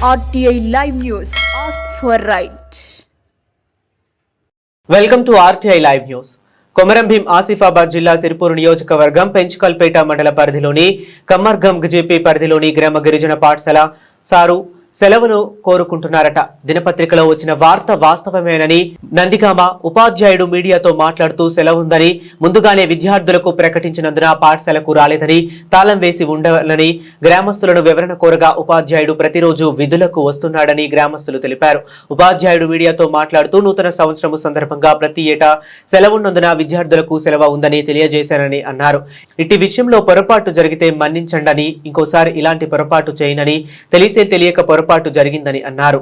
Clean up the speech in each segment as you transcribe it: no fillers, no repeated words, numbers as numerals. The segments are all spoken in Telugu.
RTI Live News. Ask for right. Welcome to RTI Live News. Komaram Bheem Asifabad జిల్లా సిరిపూర్ నియోజకవర్గం పెంచుకల్పేట మండల పరిధిలోని కమ్మర్గం జేపీ పరిధిలోని గ్రామ గిరిజన పాఠశాల సారు సెలవును కోరుకుంటున్నారట. దినపత్రికలో వచ్చిన వార్త వాస్తవమేనని నందిగామ ఉపాధ్యాయుడు మీడియాతో మాట్లాడుతూ సెలవుందని ముందుగానే విద్యార్థులకు ప్రకటించినందున పాఠశాలకు రాలేదని తాళం వేసి ఉండాలని గ్రామస్తులను వివరణ కోరగా ఉపాధ్యాయుడు ప్రతిరోజు విధులకు వస్తున్నాడని గ్రామస్తులు తెలిపారు. ఉపాధ్యాయుడు మీడియాతో మాట్లాడుతూ నూతన సంవత్సరం సందర్భంగా ప్రతి ఏటా సెలవున్నందున విద్యార్థులకు సెలవు ఉందని తెలియజేశానని అన్నారు. ఇట్టి విషయంలో పొరపాటు జరిగితే మన్నించండని, ఇంకోసారి ఇలాంటి పొరపాటు చేయనని, తెలియక పొరపాటు జరిగిందని అన్నారు.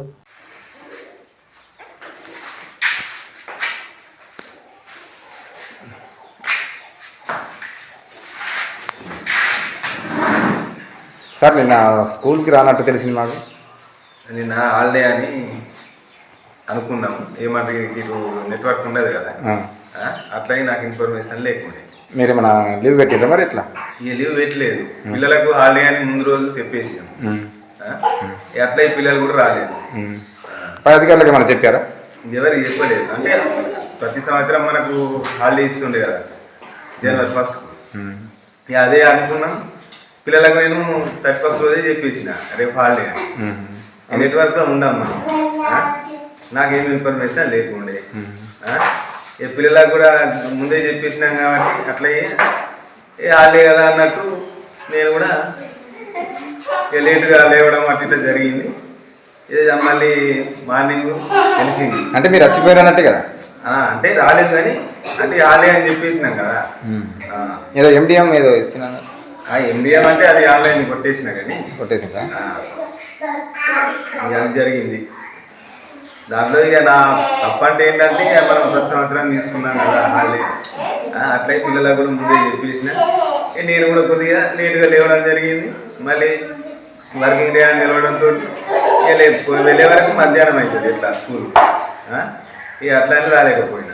సార్ నిన్న స్కూల్కి రానట్టు తెలిసింది మాకు. నిన్న హాలిడే అని అనుకున్నాం. ఏమంటే ఇటు నెట్వర్క్ ఉండదు కదా, అట్లాగే నాకు ఇన్ఫర్మేషన్ లేకుండే. మీరు ఏమైనా లీవ్ పెట్టిరా మరి? ఎట్లా? ఇక లీవ్ పెట్టలేదు. పిల్లలకు హాలిడే అని ముందు రోజు చెప్పేసాం. అట్లా ఈ పిల్లలు కూడా రాలేదు. పై అధికారులకు ఏమైనా చెప్పారా? ఎవరికి చెప్పలేదు. అంటే ప్రతి సంవత్సరం మనకు హాలిడే ఇస్తుండే కదా, January 1st. ఇక అదే అనుకున్నాం. పిల్లలకు నేను 31st రోజే చెప్పేసిన రేపు హాలిడే అని. నెట్వర్క్లో ఉండం మనం. నాకేం ఇన్ఫర్మేషన్ లేకుండే. ఈ పిల్లలకు కూడా ముందే చెప్పేసినాం కాబట్టి అట్లயே హాలిడే కదా అన్నట్టు నేను కూడా లేటుగా లేవడం అట్లా జరిగింది. మళ్ళీ మార్నింగ్ తెలిసింది. అంటే మీరు వచ్చిపోయారన్నట్టే కదా? అంటే రాలేదు కానీ అంటే హాలిడే అని చెప్పేసినాం కదా. ఏదో MDM ఏదో ఇస్తున్నాను. MDM అంటే అది ఆన్లైన్ కొట్టేసిన కానీ కొట్టేసిందా? అది జరిగింది. దాంట్లో ఇక నా తప్పంటే ఏంటంటే మనం ప్రతి సంవత్సరం తీసుకున్నాం కదా హాలిడే. అట్లే పిల్లలకు కూడా ముందే చెప్పేసిన. నేను కూడా కొద్దిగా లేటుగా లేవడం జరిగింది. మళ్ళీ వర్కింగ్ డే అని నిలవడంతో ఇక వెళ్ళే వరకు మధ్యాహ్నం అవుతుంది ఇట్లా స్కూల్. ఇక అట్లా రాలేకపోయినా.